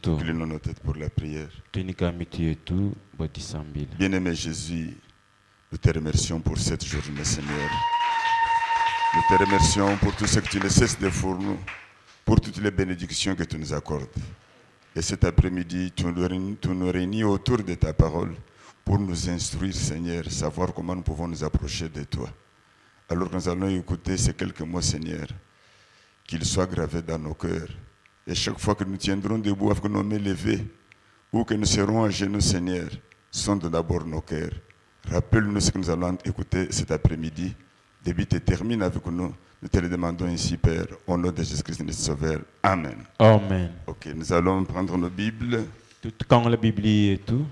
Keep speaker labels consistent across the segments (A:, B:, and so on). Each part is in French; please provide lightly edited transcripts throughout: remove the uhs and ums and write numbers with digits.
A: Inclinons nos têtes pour la prière. Bien-aimé Jésus, nous te remercions pour cette journée, Seigneur. Nous te remercions pour tout ce que tu ne cesses de faire pour nous, pour toutes les bénédictions que tu nous accordes. Et cet après-midi, tu nous réunis autour de ta parole pour nous instruire, Seigneur, savoir comment nous pouvons nous approcher de toi. Alors nous allons écouter ces quelques mots, Seigneur, qu'ils soient gravés dans nos cœurs. Et chaque fois que nous tiendrons debout avec nos mains levées, ou que nous serons à genoux, Seigneur, sonde d'abord nos cœurs. Rappelle-nous ce que nous allons écouter cet après-midi. Débute et termine avec nous. Nous te le demandons ainsi, Père, au nom de Jésus-Christ, notre Sauveur. Amen.
B: Amen.
A: Ok, nous allons prendre nos Bibles.
B: Quand la Bible est tout.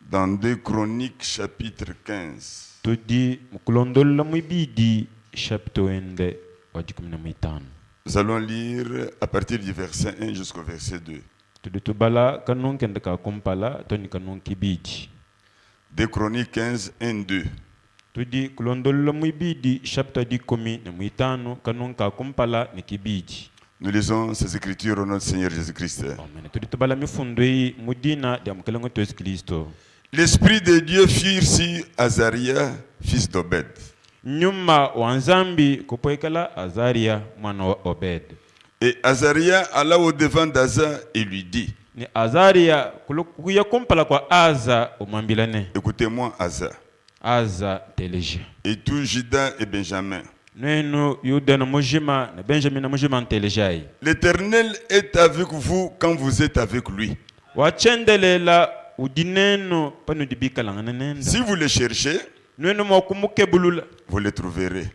A: Dans 2 Chroniques, chapitre 15.
B: Tu dis, mkulondola mwibidi chapitre 1 wadikumina mwitano.
A: Nous allons lire à partir du verset 1 jusqu'au verset 2.
B: Tu dis tu bala kanon kendaka kompala toni kanon kibidi.
A: 2 Chroniques 15, 1, 2.
B: Tu dis kulondola mwibidi chapitre 10 na mwitano kanon ka kompala ni kibidi.
A: Nous lisons ces écritures au nom du Seigneur Jésus-Christ.
B: Amen. Tu dis tu bala mifundwe mudina dia mkelengo tu Kristo.
A: L'Esprit de Dieu fut sur Azaria, fils d'Obed.
B: Nyuma wanzambi kupoekala Azaria mwana wa Obed.
A: Et Azaria alla au devant d'Aza et lui dit.
B: Ni Azaria kuya kompala kwa Aza umambilane.
A: Écoutez-moi, Aza.
B: Aza teleje.
A: Et tout Juda et Benjamin.
B: Nenu Yuda na mujima na Benjamin na mujima ntelejai.
A: L'Éternel est avec vous quand vous êtes avec lui.
B: Wachendelela.
A: Si vous le cherchez, vous le trouverez.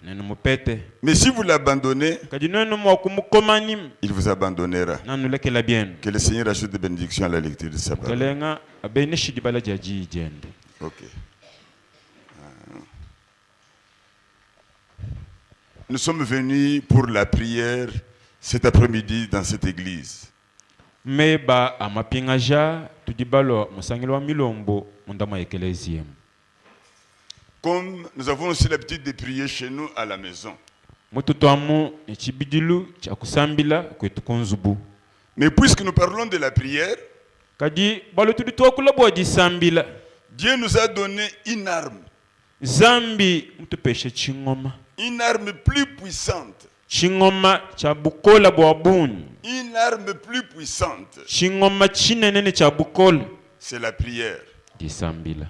A: Mais si vous l'abandonnez, il vous abandonnera. Que le Seigneur ajoute des bénédictions à la lecture de sa parole. Ok. Nous sommes venus pour la prière cet après-midi dans cette église.
B: Meba amapingaja tudibalo musangilo wa milombo mundama ekelezia.
A: Comme nous avons aussi l'habitude de prier chez nous à la maison.
B: Mututoamu echibidilu cha kusambila kwetu kunzubu.
A: Mais puisque nous parlons de la prière,
B: kadi balo tuditwa kulabo disambila.
A: Dieu nous a donné une arme.
B: Zambi mutupeshe chingoma.
A: Une arme plus puissante.
B: Chingoma cha bukola bwabuni.
A: Une arme plus puissante.
B: Chingoma chinenene cha bukola.
A: C'est la prière.
B: Disambila.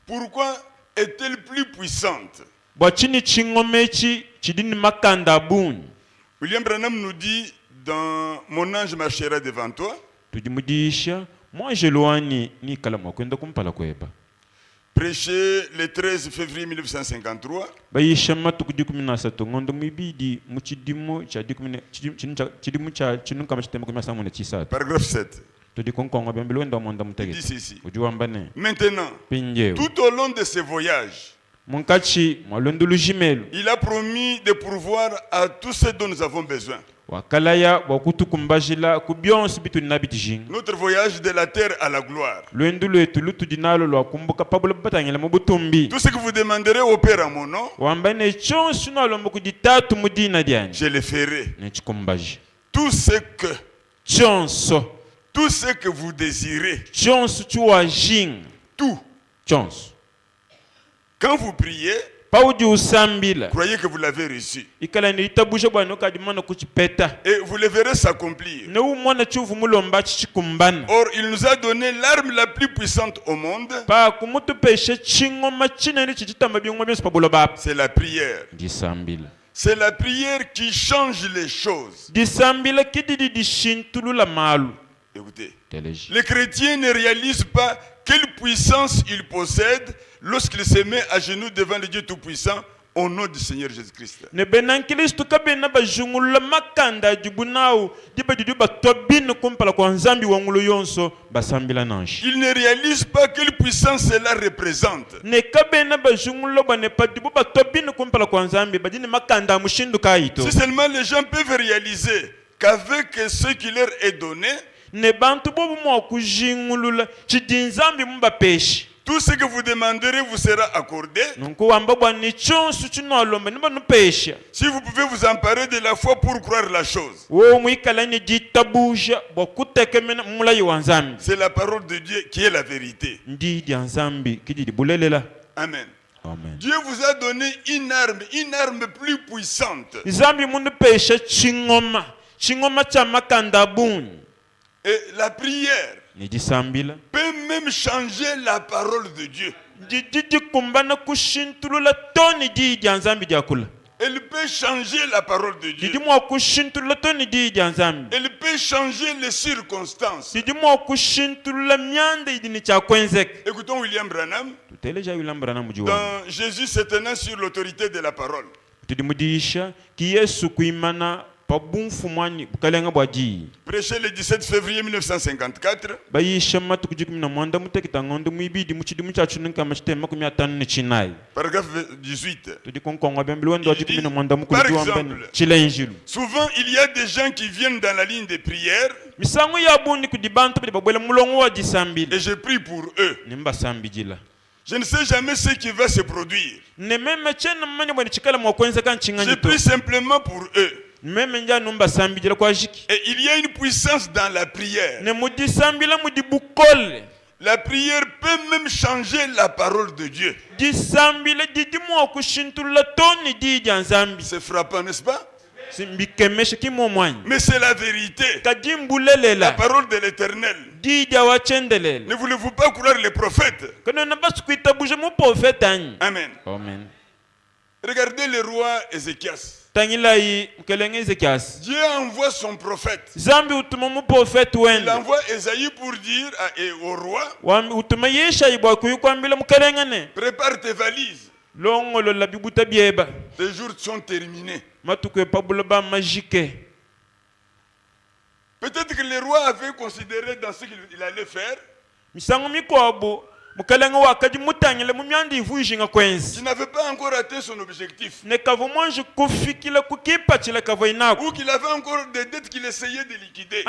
A: Pourquoi est-elle plus puissante?
B: Bwachini chingomechi chidini makanda buni.
A: William Branham nous dit dans Mon ange marchera devant toi.
B: Tudimudisha, moi je loani ni kalama kwenda kumpala kweba.
A: Prêché le 13 février 1953.
B: Bayishama tukudikumina satongondo mibidi muchidimu cha dikumina chidimu cha chinunka machitema kumina samune chisatu.
A: Paragraphe 7.
B: Tudi konkonga bembelo ndo monda mutege.
A: Dit ici.
B: Ujuambane.
A: Maintenant,
B: Pinjeo.
A: tout au long de ce voyage,
B: Munkachi mwalondulu jimelu.
A: Il a promis de pourvoir à tout ce dont nous avons besoin.
B: Wakalaya wakutu kumbajila kubyonsi bitu nabitijing.
A: Notre voyage de la terre à la gloire.
B: Lwendulu etulutu dinalo lwa kumbuka pabula batangela mubutumbi.
A: Tout ce que vous demanderez au Père à mon nom,
B: Wambane chonsu na lombuku ditatu mudina diani.
A: je le ferai.
B: Nechikumbaji.
A: Tout ce que
B: Chonso.
A: Tout ce que vous désirez.
B: Chonsu chuwa jing.
A: Tout.
B: Chonsu.
A: Quand vous priez,
B: Paudi usambila.
A: croyez que vous l'avez reçu.
B: Ikala ni itabusha bwana kadimana kuchipeta.
A: Et vous le verrez s'accomplir.
B: Ne umwana chuvu mulomba chichikumbana.
A: Or, il nous a donné l'arme la plus puissante au monde.
B: Pa kumutu peshe chingoma chinene chichitamba byongwa byose pabulo baba.
A: C'est la prière.
B: Disambila.
A: C'est la prière qui change les choses.
B: Disambila kididi dishintulula malu.
A: Écoutez,
B: Teleji.
A: les chrétiens ne réalisent pas quelle puissance ils possèdent lorsqu'ils se mettent à genoux devant le Dieu Tout-Puissant au nom du Seigneur Jésus-Christ.
B: Ne benan Kristo kabena bajungula makanda jibunao diba diduba tobine kumpala kwa nzambi wangulo yonso basambila nanshi.
A: Ils ne réalisent pas quelle puissance cela représente.
B: Ne kabena bajungula bane padibu ba tobine kumpala kwa nzambi badini makanda mushindu kaito.
A: Si seulement les gens peuvent réaliser qu'avec ce qui leur est donné,
B: Ne bantu bobu mo kujingulula chidinzambi mba peshi.
A: Tout ce que vous demanderez vous sera accordé. Si vous pouvez vous emparer de la foi pour croire la chose. C'est la parole de Dieu qui est la vérité. Amen.
B: Amen.
A: Dieu vous a donné une arme plus puissante. Et la prière peut même changer la parole de Dieu. Elle peut changer la parole de Dieu. Elle peut changer les circonstances. Écoutons William Branham. Dans Jésus se tenant sur l'autorité de la parole. Prêché le 17 février 1954. Paragraphe 18. Il dit, par exemple, souvent il y a des gens qui viennent dans la ligne de prière et je prie pour eux. Je ne sais jamais ce qui va se produire. Je prie simplement pour eux. Et il y a une puissance dans la prière. La prière peut même changer la parole de Dieu. C'est frappant, n'est-ce pas? Mais c'est la vérité. La parole de l'Éternel. Ne voulez-vous pas croire les prophètes? Amen. Regardez le roi Ézéchias. Dieu envoie son prophète. Il envoie Ésaïe pour dire au roi, prépare tes valises. Les jours sont terminés. Peut-être que le roi avait considéré dans ce qu'il allait faire qui n'avait pas encore atteint son objectif. Ou qu'il avait encore des dettes qu'il essayait de liquider.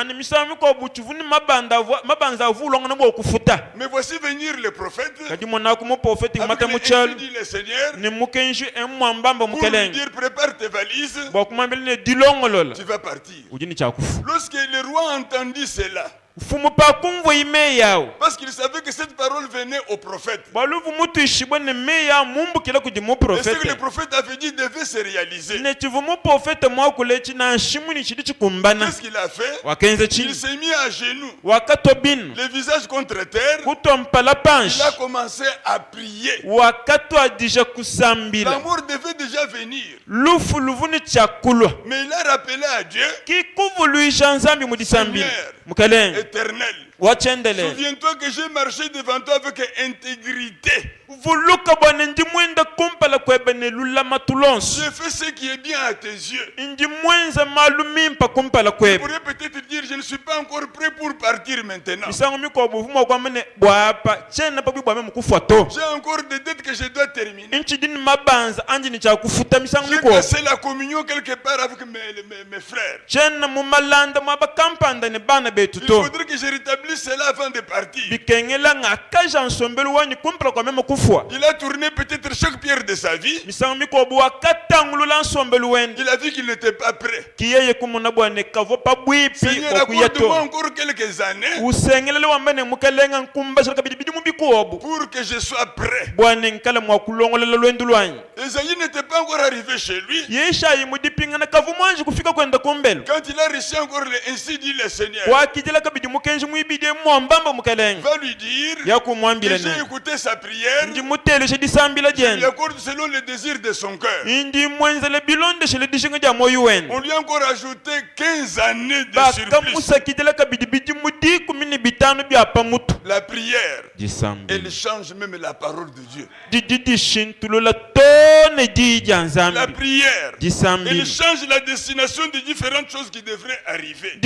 A: Mais voici venir le prophète avec les dit le Seigneur pour lui dire prépare tes valises, tu vas partir. Lorsque le roi entendit cela, parce qu'il savait que cette parole venait au prophète. Et ce que le prophète avait dit devait se réaliser. Qu'est-ce qu'il a fait? Il s'est mis à genoux, le visage contre terre. Il a commencé à prier. L'amour devait déjà venir. Mais il a rappelé à Dieu, Seigneur, éternel, souviens-toi que j'ai marché devant toi avec intégrité. J'ai fait ce qui est bien à tes yeux. Tu pourrais peut-être dire, je ne suis pas encore prêt pour partir maintenant. J'ai encore des dettes que je dois terminer. J'ai cassé la communion quelque part avec mes frères. Il faudrait que je rétablisse cela avant de partir. Il a tourné peut-être chaque pierre de sa vie. Il a vu qu'il n'était pas prêt. Seigneur, accorde-moi encore quelques années pour que je sois prêt. Esaïe n'était pas encore arrivé chez lui. Quand il a reçu encore ainsi dit le Seigneur, va lui dire que j'ai écouté sa prière, je lui accorde selon le désir de son cœur. On lui a encore ajouté 15 années de surplus. La prière, elle change même la parole de Dieu. La prière, elle change la destination de différentes choses qui devraient arriver.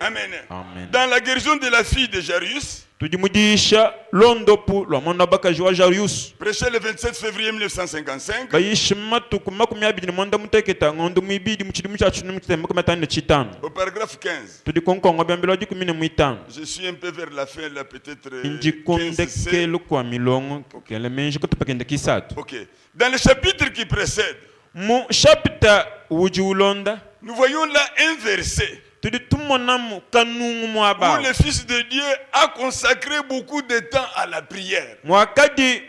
A: Amen. Dans la guérison de la fille de Jairus,
B: tudimudisha londopu lwa mwana bakaji wa Jarius
A: Prêché le 27 février 1955.
B: bayishima tukumakumi abiri ni mwanda muteketa ngondo mwibidi mu kirimu cyacu ni mu kitembo kamatane chitano
A: Au paragraphe 15.
B: tudikonkongo byambilo dikumine mu itano
A: Je suis un peu vers la fin, là, peut-être 15C.
B: njikondekelo kwa milongo kele menje kutupakende kisatu.
A: Ok. Dans le chapitre qui précède,
B: Mu chapter wujulonda
A: nous voyons là un verset
B: tuditumonamu kanungu
A: où
B: mwaba
A: le Fils de Dieu a consacré beaucoup de temps à la prière.
B: mwakadi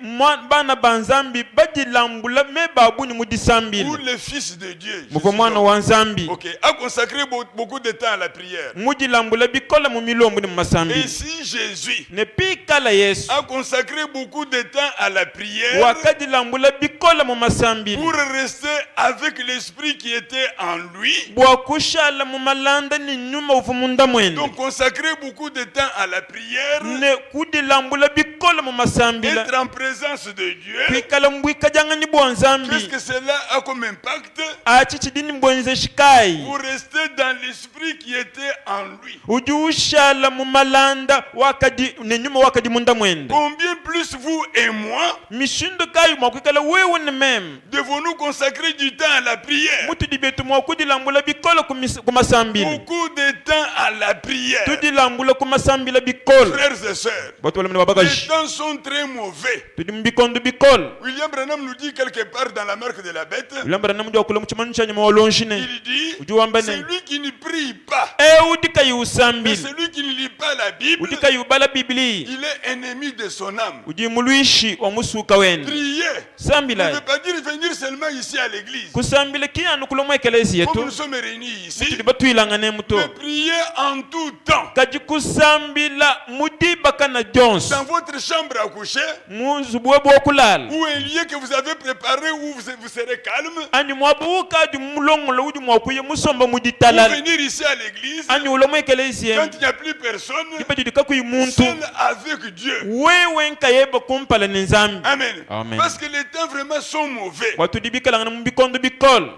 B: bana banzambi badilambula me babuni
A: Où
B: mudisambile
A: le Fils de Dieu
B: muko mwana wa nzambi
A: ok, a consacré beaucoup de temps à la prière.
B: mudilambula bikola mu milombo ni mu
A: Et
B: masambile
A: si Jésus
B: ne pikala Yesu
A: a consacré beaucoup de temps à la prière
B: wakadilambula bikola mu masambile
A: pour rester avec l'esprit qui était en lui,
B: bwakushala mu malanda ni nyuma uvumunda mwende
A: donc consacrer beaucoup de temps à la prière,
B: ne kudilambula bikola mu masambile
A: être en présence de Dieu,
B: kwikala mbwikajangani bwanzambi
A: qu'est-ce que cela a comme impact?
B: achi chidini mbwenze shikai
A: Pour rester dans l'esprit qui était en lui.
B: ujuushala mu malanda wakadi nenyuma wakadi munda mwende
A: Combien plus vous et moi
B: mishindo kayu mwakwikala wewe ni meme
A: devons-nous consacrer du temps à la prière?
B: mutu dibetu mwakudilambula bikola kumasambile
A: Beaucoup de temps à la prière.
B: tudilambula kumasambila bikola
A: Frères et sœurs,
B: batu walamini
A: les
B: wabakaji
A: temps sont très mauvais.
B: tudi mbikondo bikola
A: William Branham nous dit quelque part dans la marque de la bête,
B: ulambara namuja wakula muchimanu chanyuma walonshine
A: il dit,
B: ujuwamba ne
A: celui qui ne prie pas,
B: udika
A: et
B: yiusambile
A: celui qui ne lit pas la Bible,
B: udika yubala biblia
A: il est ennemi de son âme.
B: uji mulwishi wa musuka wene
A: Prier ne
B: sambila
A: veut pas dire venir seulement ici à l'église.
B: kusambila kiyanu kulomu ekelezi
A: Comme
B: yetu
A: nous sommes réunis ici,
B: mutu batwilangane muto
A: mais prier en tout temps.
B: kaji kusambila mudiba na jonsi
A: Dans votre chambre à coucher,
B: muzubwe bwokulala
A: ou un lieu que vous avez préparé où vous serez calme,
B: ani mwabuka adi mulongola udi mwakuye musomba
A: ou
B: muditalala
A: venir ici à l'église,
B: ani ulomu ekelezi
A: quand
B: yemu
A: il n'y a plus personne,
B: dipajudika kuyi muntu
A: seul avec Dieu.
B: wewe nkayeba kumpala ni nzambi
A: Amen.
B: Amen.
A: Parce que les temps vraiment sont mauvais.
B: watu dibikalangana mubikondo bikola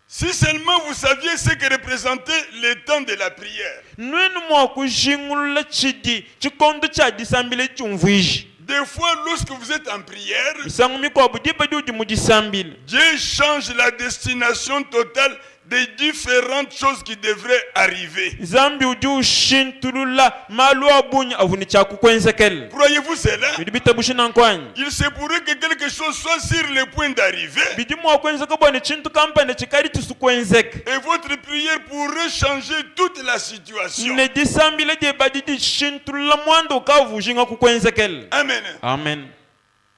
A: Si seulement vous saviez ce que représentait le temps de la prière.
B: nwenu mwakujingulula chidi chikondo cha disambile chumvwiji
A: Des fois, lorsque vous êtes en prière,
B: misangu mikobu dipadi udi mudisambile
A: Dieu change la destination totale des différentes choses qui devraient arriver.
B: zambi udi ushintulula malu abunya avuni chakukwenzekele
A: Croyez-vous cela?
B: bidi bitabushina nkwanyi
A: Il se pourrait que quelque chose soit sur le point d'arriver
B: bidi mwakwenzeka bwana chintu kampane chikali tusukwenzeke
A: et votre prière pourrait changer toute la situation.
B: ne disambile de badi dishintulula mwanda ukavujinga kukwenzekele.
A: Amen.
B: Amen.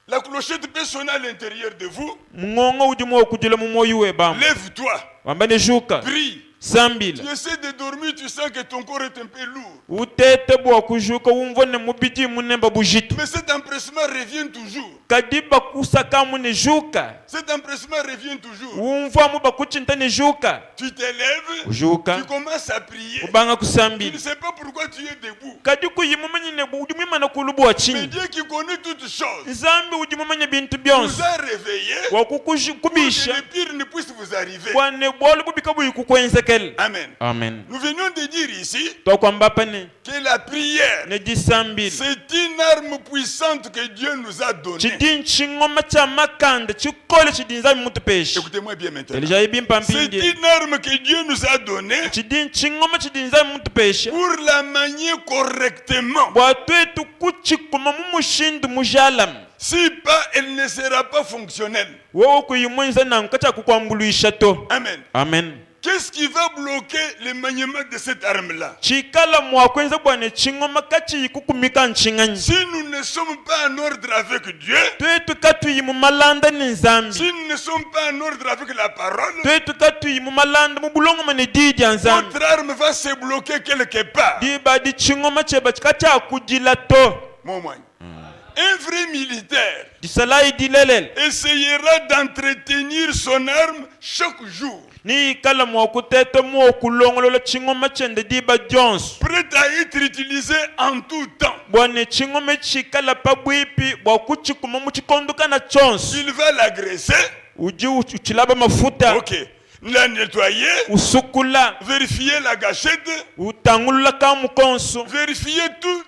A: La clochette peut sonner à l'intérieur de vous.
B: Mungongo udi mwakujila mumoyi webam
A: Lève-toi.
B: wambane juka
A: Prie.
B: sambila
A: Tu essaies de dormir, tu sens que ton corps est un peu lourd.
B: utete bwakujuka wumvone mubidi munemba bujitu
A: Mais cet empressement revient toujours.
B: kadiba kusaka mune juka
A: Cet empressement revient toujours.
B: wumvamu bakuchinta ne juka
A: Tu t'élèves,
B: ujuka
A: tu commences à prier.
B: ubanga
A: Tu ne
B: kusambila
A: sais pas pourquoi tu es debout.
B: kadi kuyimumanyine udimwimana kulubwa
A: Mais
B: chini
A: Dieu qui connaît toutes choses
B: nzambi udimumanya bintu
A: nous
B: byonse
A: a réveillés pour que
B: wakukubisha
A: le pire ne puisse vous arriver.
B: bwane bwolu bubika buyikukwenzekele.
A: Amen.
B: Amen.
A: Nous venons de dire ici
B: Twakwamba pane
A: que la prière,
B: ne disambila
A: c'est une arme puissante que Dieu nous a donnée.
B: chidi nchingoma cha makanda chikole chidi nzambi mutu pesha
A: Écoutez-moi bien maintenant.
B: elija
A: C'est
B: ibimpampingi
A: une arme que Dieu nous a donnée
B: chidi nchingoma chidi nzambi mutu pesha
A: pour la manier correctement.
B: bwatwetu kuchikuma mumushindu mujalam
A: Si pas, elle ne sera pas fonctionnelle.
B: wowe kuyimwenza nangu kacha kukwambuluisha to.
A: Amen.
B: Amen.
A: Qu'est-ce qui va bloquer le maniement de cette arme-là?
B: Chikala mwakwenza bwane chingoma kachi kukumika nchinganyi
A: Si nous ne sommes pas en ordre avec Dieu,
B: twetu katuyimu malanda ni nzambi
A: si nous ne sommes pas en ordre avec la parole,
B: twetu katuyimu malanda mubulongo mane didi nzambi
A: notre arme va se bloquer quelque part.
B: diba di chingoma cheba chikacha kujila to.
A: Mon moyen. Un vrai militaire
B: Disalai dilelel
A: essayera d'entretenir son arme chaque jour,
B: ni kala mwakutete mwokulongolola chingoma chende diba Jones
A: prêt à être utilisé en tout temps.
B: bwane chingoma chikala pabwipi bwakuchikuma muchikondoka na chonsi
A: Il va l'agresser.
B: uji uchilaba mafuta
A: Ok. la nettoyer,
B: usukula
A: vérifier la gâchette,
B: utangulula ka mukonso
A: vérifier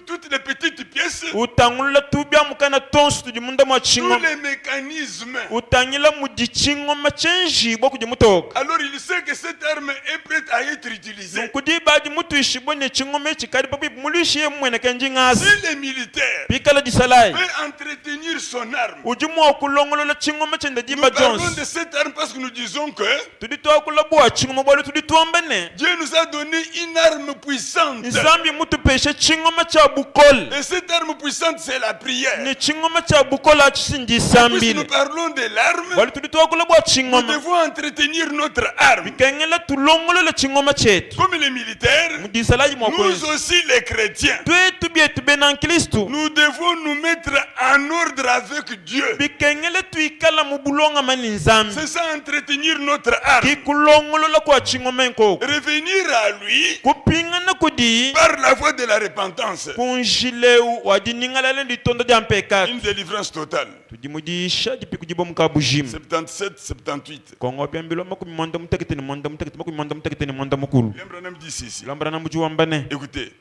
A: toutes les petites pièces,
B: utangulula tubya mukana tonso tujimunda mwa
A: tous
B: chingo
A: les mécanismes.
B: utangila mudichingo machenjibwa kujimutoka
A: Alors il sait que cette arme est prête à être utilisée.
B: nkudi baji mutu ishibwa ne chingome chikali papi mulishi mwene kenji ngasi
A: Si le militaire
B: pikala disalai
A: peut entretenir son arme,
B: ujimu okulongolola chingome chende
A: nous
B: diba
A: parlons
B: Jones
A: de cette arme parce que nous disons que
B: tudi twakulabuwa chingome bwali tudi tuombene
A: Dieu nous a donné une arme puissante.
B: nzambi mutu peshe chingome cha bukole
A: Et cette arme puissante, c'est la prière.
B: ni chingome cha bukole
A: Puisque nous
B: achisindisambile
A: parlons de l'arme,
B: bwali tudi twakulabuwa
A: nous
B: chingome
A: devons entretenir notre arme.
B: bikengela tulongolola chingome chetu
A: Comme les militaires,
B: mudisalaji mwakwezi
A: nous aussi les chrétiens,
B: twetu byetu bena nkristu
A: nous devons nous mettre en ordre avec Dieu.
B: bikengele tuikala mu bulonga mani nzambi
A: C'est ça, entretenir notre arme.
B: kikulongolola kwa chingome nkoko
A: Revenir à lui
B: kupingana kudi
A: par la voie de la repentance.
B: kunjileu wadiningalale nditonda dia mpekatu
A: Une délivrance totale.
B: tudimudisha dipi kujibo mukabujimu
A: 77, 78.
B: kongo byambilo makumi mwanda muteketeni mwanda muteketeni makumi mwanda muteketeni mwanda mukulu
A: William Branham dit ici.
B: lambara na muji wambane
A: Écoutez,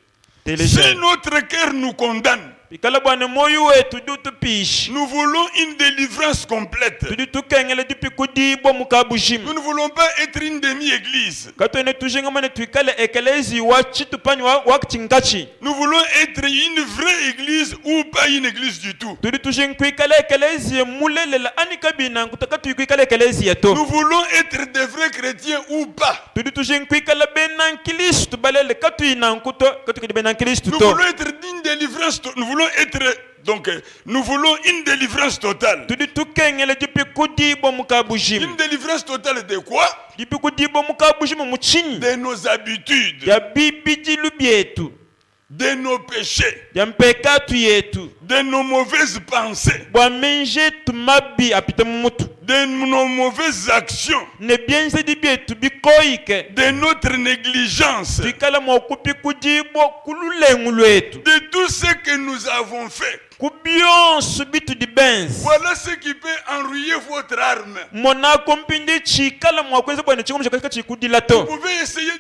B: teleje
A: si notre cœur nous condamne,
B: pikala bwana moyo wetu dutupishi
A: nous voulons une délivrance complète.
B: tudi tukengele dipi kudibwa mukabujimu
A: Nous ne voulons pas être une demi-église.
B: katwene tujengamane tuikale ekelezi wachitupani wakitingachi
A: Nous voulons être une vraie église ou pas une église du tout.
B: tuli tujenkuikala ekelezi mulelela anikabina nkutaka tuikuikala ekelezi yeto
A: Nous voulons être des vrais chrétiens ou pas.
B: tuli tujenkuikala bena nkilistu balele katuina nkuto katukidi bena nkilistu
A: Nous
B: to
A: voulons être d'une délivrance. Nous voulons être donc nous voulons une délivrance totale.
B: tuli tukengele dipi kudibwa mukabujimu
A: Une délivrance totale de quoi?
B: dipi kudibwa mukabujimu muchini
A: De nos habitudes,
B: ya bibijilu byetu
A: de nos péchés,
B: ya mpekatu yetu
A: de nos mauvaises pensées,
B: bwa menje tumabi apite mumutu
A: de nos mauvaises actions,
B: ne byenzedi byetu bikoyike
A: de notre négligence,
B: tuikala mwakupi kudibwa kululengu lwetu
A: de tout ce que nous avons fait.
B: kubyonso bitu dibenzi
A: Voilà ce qui peut enrouiller votre arme.
B: monako mpindi chikala mwakweza bwana chikomo chakaka chikudila
A: Vous
B: to
A: pouvez essayer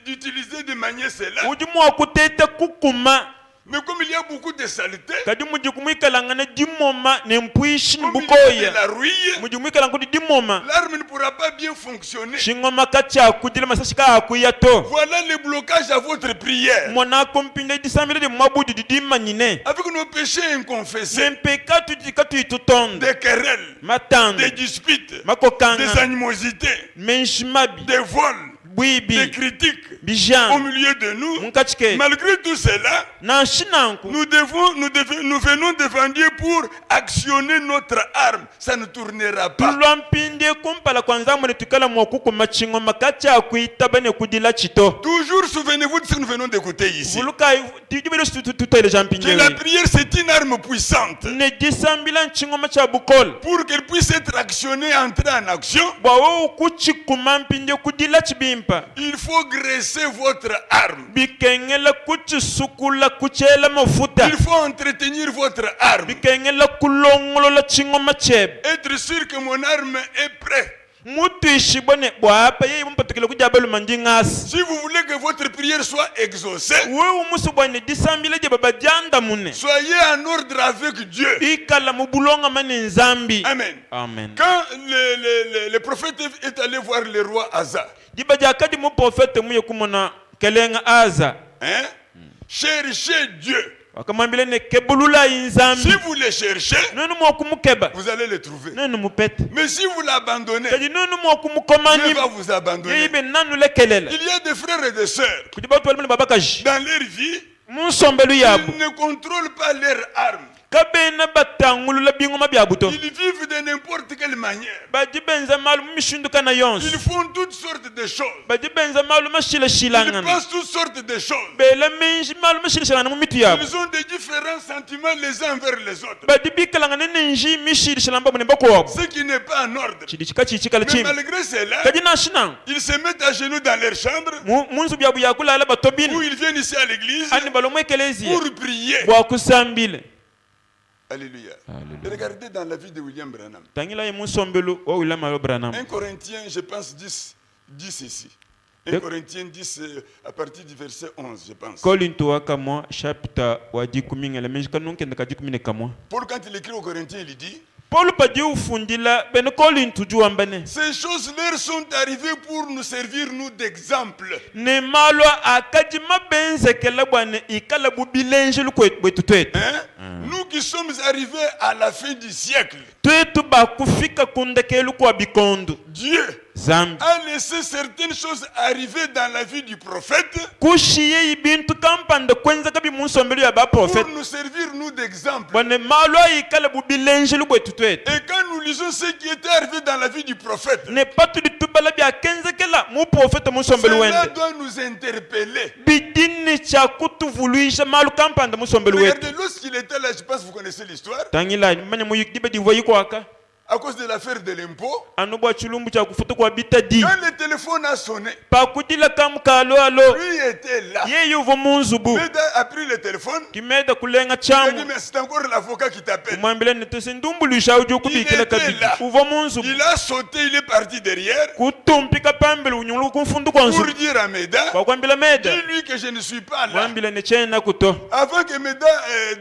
A: d'utiliser de manière cela,
B: uji mwakutete kukuma
A: mais comme il y a beaucoup de saleté,
B: kadi muji kumwikalangana dimoma nempwishi
A: comme il y a de
B: nibukoya
A: la rouille,
B: muji kumwikalanga kudi dimoma
A: l'arme ne pourra pas bien fonctionner.
B: shingoma kachakudila masashi kakuya to
A: Voilà le blocage à votre prière.
B: monako mpindi disambile di mwabudi didimanyine
A: Avec nos péchés inconfessés,
B: nempekatu tikatuitutonda
A: des querelles,
B: matanda
A: des disputes, des
B: makokanga
A: animosités,
B: menshimabi
A: des vols, des
B: bwibi
A: critiques au
B: bijana
A: milieu de nous.
B: munkachike
A: Malgré tout cela,
B: nanshinanku
A: nous venons devant Dieu pour actionner notre arme. Ça ne tournera pas.
B: tulwampindie kumpala kwanza mwene tukala mwakuku machingo makacha akuitaba ne kudila chito
A: Toujours souvenez-vous de ce que nous venons d'écouter ici.
B: vuluka tibilo tutele
A: Que la
B: jampinje
A: prière, c'est une arme puissante.
B: ne disambila nchingoma cha bukol
A: Pour qu'elle puisse être actionnée, entrer en action,
B: bwawo ukuchikuma mpindie kudila chibimpa
A: il faut graisser votre arme.
B: bikengela kuchisukula kuchela mafuta
A: Il faut entretenir votre arme.
B: bikengela kulongolola chingoma chebe
A: Être sûr que mon arme est prête.
B: mutu ishibone bwapa yeye mumpatukile kujabelu mandingasi
A: Si vous voulez que votre prière soit exaucée,
B: wewe umusu bwane disambile je baba janda mune
A: soyez en ordre avec Dieu.
B: ikala mubulonga mani nzambi
A: Amen.
B: amen
A: Quand le prophète est allé voir le roi Asa,
B: diba jakadi mu prophète muye kumona kelenga aza
A: hein, cherchez Dieu.
B: wakamwambile ne kebulula
A: Si
B: inzambi
A: vous le cherchez,
B: nonu mwakumukeba
A: vous allez le trouver.
B: nonu mupete
A: Mais si vous l'abandonnez,
B: kadi nonu
A: Dieu
B: mwakumukomani
A: va vous abandonner.
B: yeibe nanu lekelela
A: Il y a des frères et des sœurs,
B: kudi batu balimule babakaji
A: dans leur vie,
B: munsombelu yabu
A: ils ne contrôlent pas leurs armes.
B: kabena batangulula bingoma bya buto
A: Ils vivent de n'importe quelle manière.
B: baji benza malu mishinduka na yonso
A: Ils font toutes sortes de choses.
B: baji benza malu
A: Ils
B: mashilashilangana
A: pensent toutes sortes de choses.
B: bela minji malu mashilashilangana mu mitu yabo
A: Ils ont des différents sentiments les uns vers les autres.
B: baji bikalangana nenji mishilashilamba mune bakwabo
A: Ce qui n'est pas en ordre.
B: chidi chika chichikala
A: Mais
B: chimi
A: malgré cela,
B: kadi nashinan
A: ils se mettent à genoux dans leur chambre
B: munzu byabu yakulala
A: ou
B: batobini
A: ils viennent ici à l'église
B: ani balomwe ekelezia
A: pour prier.
B: bwakusambile
A: Alléluia. Regardez dans la vie de William Branham.
B: tangila ye munsombelu wa William Branham
A: 1 Corinthiens, je pense 10, dit ceci. 1 Corinthiens 10, à partir du verset 11, je pense.
B: Korinto wakamwa chapitre wa 10 la menjika nunkenda ka 10 kamwa.
A: Paul, quand il écrit aux Corinthiens, il dit
B: Paul padi ufundila ben Korinto juambane.
A: ces choses leur sont arrivées pour nous servir, nous, d'exemple.
B: Ne malo akadima benze kela bwane ikala bubilenje lukwetu twetu.
A: Nous qui sommes arrivés à la fin du siècle,
B: Twetu ba kufika kundekelu kwa bikondo.
A: Dieu
B: Zambi.
A: a laissé certaines choses arriver dans la vie du prophète
B: Kushiye ibintu kampanda kwenza kabi munsombelu ya ba
A: pour
B: prophète.
A: nous servir, nous, d'exemple.
B: Bwane malo ikala bubilenje lukwetu twetu.
A: Et quand nous lisons ce qui était arrivé dans la vie du prophète,
B: Ne patu ditubala bya kenza kela mu prophète munsombelu
A: cela
B: wende.
A: doit nous interpeller.
B: Bidini cha kutuvuluisha malu kampanda munsombelu wetu.
A: Regardez, lorsqu'il était là, je pense que vous connaissez l'histoire,
B: Tangila manya muyikdibe divoyi kwaka.
A: à cause de l'affaire de l'impôt,
B: Anubwa chulumbu cha kufuta kwa bitadi.
A: quand le téléphone a sonné,
B: Pakudila kamkalo alo.
A: lui était là.
B: Ye yuvo munzubu.
A: Meda a pris le téléphone,
B: Kimeda kulenga
A: il a dit,
B: chamu.
A: mais c'est encore l'avocat qui t'appelle.
B: Umwambile netese ndumbulisha ujo kubikila kabidi. Uvo munzubu.
A: Il a sauté, il est parti derrière
B: Kutumpika pambele unyulu kumfundu kwa
A: pour
B: nzubu.
A: dire à Meda,
B: Kwa kwambila meda.
A: dis-lui que je ne suis pas là.
B: Kwambila nechena kuto.
A: Avant que Meda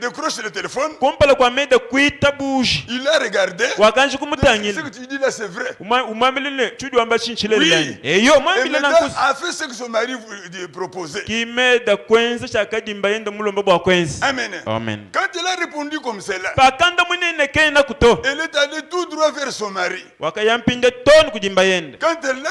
A: décroche le téléphone,
B: Kumpala kwa meda kuita buji.
A: il a regardé.
B: Wakanji
A: Ce
B: kumutangila.
A: que tu dis là, c'est vrai.
B: Umwambile ne chudi wamba chinchile
A: Oui.
B: lilani. Eyo
A: Et
B: umwambile
A: Meda
B: nankusi.
A: a fait ce que son mari lui proposait.
B: Kimeda kwenza chakadimba yenda mulomba bwa kwenzi.
A: Amen.
B: Amen.
A: Quand il a répondu comme cela,
B: Pakanda munene kena kuto.
A: elle est allée tout droit vers son mari.
B: Wakayampinde tonu kujimba yenda.
A: Quand il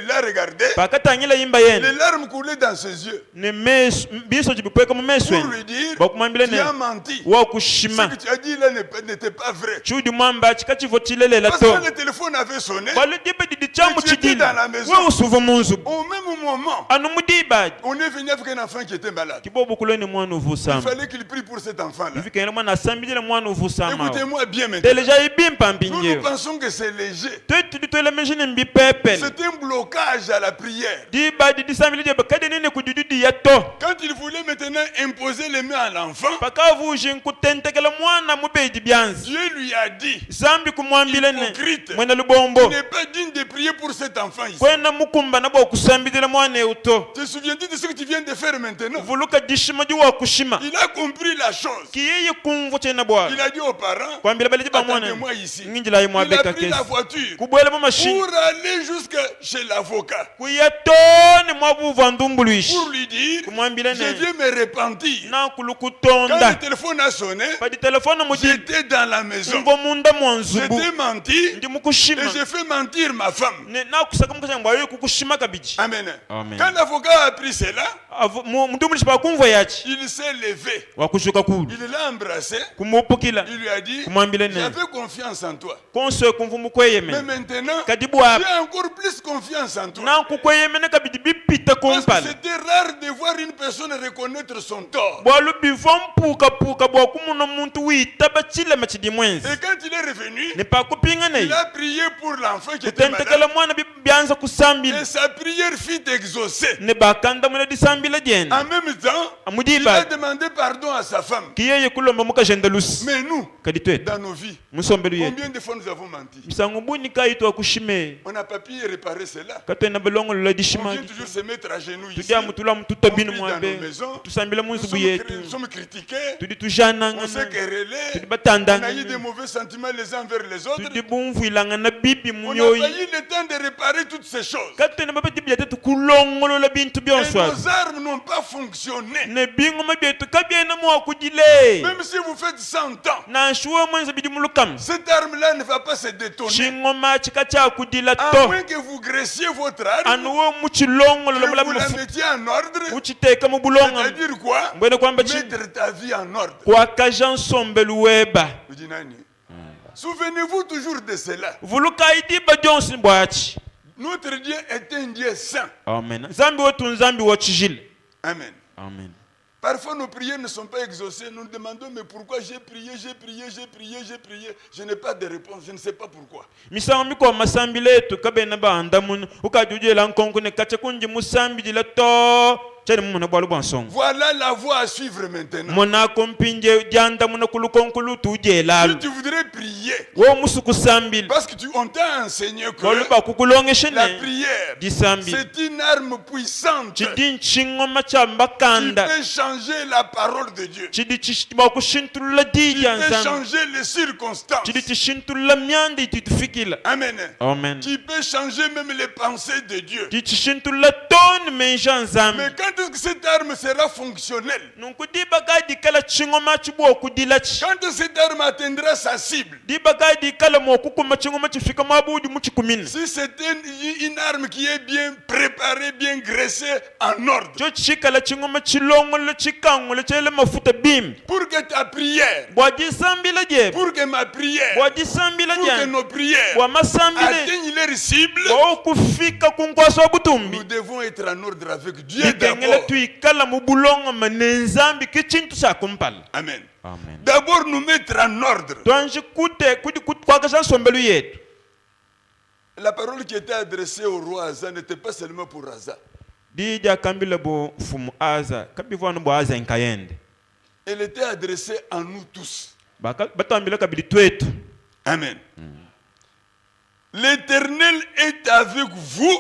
A: l'a regardé,
B: Pakatangila yimba
A: les
B: yenda.
A: larmes coulaient dans ses yeux
B: Ne mesu biso jibikweka mu mesu
A: pour
B: enu.
A: lui dire,
B: Bakumwambile
A: tu as
B: ne
A: menti.
B: wa
A: Ce
B: kushima.
A: que tu as dit là n'était pas vrai.
B: Chudi mwamba chikachivo chilelela
A: Parce
B: to.
A: que le téléphone avait sonné.
B: Wale dibe didi chamu
A: Mais tu étais
B: chidila.
A: dans la maison.
B: Wa usuvu munzu.
A: Au même moment,
B: Anu mudibadi.
A: on est venu avec un enfant qui était malade.
B: Kibobo kuleni mwana
A: Il
B: uvusama.
A: fallait qu'il prie pour cet enfant-là.
B: Hivi kena mwana asambijile mwana uvusama.
A: Écoutez-moi bien maintenant.
B: Teleja ibimpa
A: Nous
B: mbinjewe.
A: pensons que c'est léger.
B: Twetu ditwele mejine mbipepele.
A: C'est un blocage à la prière.
B: Dibadi disambile bakade nene kudididi yato.
A: Quand il voulait maintenant imposer les mains à l'enfant,
B: Pakavuji nkutentekela mwana mubedi byanzi.
A: Dieu lui a dit,
B: Zambi kumwambile ne.
A: hypocrite,
B: Mwena
A: tu
B: lubombo.
A: n'es pas digne de prier pour cet enfant ici.
B: Kwena mukumba nabo kusambidila mwana euto.
A: Te souviens-tu de ce que tu viens de faire maintenant?
B: Vuluka dishima juwa kushima.
A: Il a compris la chose.
B: Kiyeye kumvo chena bwa.
A: Il a dit aux parents,
B: Kwambila baliji ba mwana.
A: attendez-moi ici.
B: Nginjila
A: Il
B: imwa
A: a
B: beka
A: pris la
B: kesi.
A: voiture
B: Kubwela mu machine.
A: pour aller jusqu'à chez l'avocat.
B: Kuyatone mwabu vandumbuluishi.
A: Pour lui dire,
B: Kumwambile
A: je
B: ne.
A: viens me repentir.
B: Na
A: Quand
B: kulukutonda.
A: le téléphone a sonné,
B: Padi telefone mudi.
A: j'étais dans la maison.
B: Mvo munda mwanzubu.
A: J'étais menti
B: Ndi
A: et
B: mukushima.
A: j'ai fait mentir ma femme.
B: Ne na kusaka mukasha ngwayo kukushima kabiji.
A: Amen.
B: Amen.
A: Quand l'avocat a appris cela,
B: Mndumulishi pakumva yachi.
A: il s'est levé.
B: Wakushuka kulu.
A: Il l'a embrassé.
B: Kumupukila.
A: Il lui a dit,
B: Kumwambile ne.
A: j'avais confiance en toi.
B: Konso kumvumu kweyeme.
A: Mais maintenant,
B: Kadibu
A: j'ai
B: hapa.
A: encore plus confiance en toi.
B: Na kukweyeme kabidi bipita
A: Parce que
B: kompala.
A: c'était rare de voir une personne reconnaître son tort.
B: Bwalu bivompuka puka bwa kumuno muntu witaba chilema chidi mwenzi.
A: Et quand il est revenu,
B: Ne pa kupinga
A: il
B: nei.
A: a prié pour l'enfant qui était malade.
B: Kutentekela mwana byanza kusambila.
A: Et sa prière fut exaucée.
B: Ne bakanda mwana disambila jena.
A: En même temps, il a
B: Amudiba.
A: demandé pardon à sa femme.
B: Kiyeye kulomba mukajenda lusi.
A: Mais nous,
B: Kaditwete.
A: dans nos vies,
B: Musombelu yetu.
A: combien de fois nous avons menti?
B: Misango buni kaitwa kushime.
A: On n'a pas pu réparer cela.
B: Katwena belongo la
A: On
B: dishima.
A: vient toujours se mettre à genoux ici.
B: Tudia mutula mtuto
A: On
B: binu
A: prie dans
B: mwabe.
A: nos maisons.
B: Tusambila
A: Nous
B: munzubu yetu.
A: sommes critiqués.
B: Tudi tujana
A: On s'est
B: ngana.
A: querellés.
B: Tudi
A: On
B: batanda
A: a eu des
B: ngana.
A: mauvais sentiments les uns vers les autres.
B: Tudi bumvu ilangana bibi
A: On n'a pas
B: munyoyi.
A: eu le temps de réparer toutes ces choses.
B: Katwena baba tibia tetu kulongolola bintu
A: Et
B: byonswa.
A: nos armes n'ont pas fonctionné.
B: Ne bingo mabietu kabiena mwa kujile.
A: Même si vous faites 100 ans,
B: Na shuwa mwenza bidi mulukam.
A: cette arme-là ne va pas se détonner.
B: Shingoma chikacha kudila
A: À
B: to.
A: moins que vous graissiez votre arme,
B: Anuwo muchilongolola
A: que
B: mula
A: vous la
B: mufu.
A: mettiez en ordre.
B: Uchiteka mu bulonga.
A: C'est-à-dire quoi?
B: Mbwene kwamba chi.
A: Mettre ta vie en ordre.
B: Kwa kajan sombelu weba.
A: Vous dites, Nani? Souvenez-vous toujours de cela.
B: Vuluka idiba Johnson bwachi.
A: Notre Dieu est un Dieu saint.
B: Amen. Zambi wetu nzambi wachijile.
A: Amen.
B: Amen.
A: Parfois nos prières ne sont pas exaucées. Nous nous demandons mais pourquoi j'ai prié, je n'ai pas de réponse, je ne sais pas pourquoi.
B: Misango miko masambi letu kabena ba andamun ukajujela nkonko ne kache kunji musambi jila to chali muna bwalu bwansongo
A: Voilà la voie à suivre maintenant.
B: muna kumpinje janda muna kulukonkulu tuje
A: Si
B: lalu
A: tu voudrais prier,
B: wo musuku sambili
A: parce que on t'a enseigné que
B: bolu bakukulongeshe
A: la
B: ne
A: prière,
B: disambili
A: c'est une arme puissante
B: chidi nchingoma cha
A: qui
B: mbakanda
A: peut changer la parole de Dieu,
B: chidi bakushintulula
A: qui
B: dija
A: peut
B: nzambi
A: changer les circonstances.
B: chidi chishintulula myanda itutufikila
A: Amen.
B: amen
A: Qui peut changer même les pensées de Dieu.
B: chidi chishintulula toni menja nzambi
A: Mais quand est-ce que cette arme sera fonctionnelle?
B: nunkudiba gadi kala chingoma chibuo kudilachi
A: Quand est-ce que cette arme atteindra sa cible?
B: diba gadi kala mokukuma chingoma chifika mabudi muchikumina
A: Si c'est une arme qui est bien préparée, bien graissée, en ordre,
B: cho chikala chingoma chilongolo chikangolo chele mafuta bim
A: pour que ta prière,
B: bwajisambila jebe
A: pour que ma prière,
B: bwajisambila
A: pour que
B: jebe
A: nos prières
B: bwamasambile
A: atteignent leur cible,
B: bwokufika kunkwaso wa butumbi
A: nous devons être en ordre avec Dieu
B: bikengele
A: d'abord.
B: tuikala mubulongo manenzambi kichintu cha kumpala
A: Amen.
B: amen
A: D'abord nous mettre en ordre.
B: twanji kudi kwakasha nsombelu yetu
A: La parole qui était adressée au roi Asa n'était pas seulement pour Asa.
B: dija kambila bo fumu aza kabivwanu bo aza nkayende
A: Elle était adressée à nous tous.
B: batambila kabili twetu
A: Amen. L'Éternel est avec vous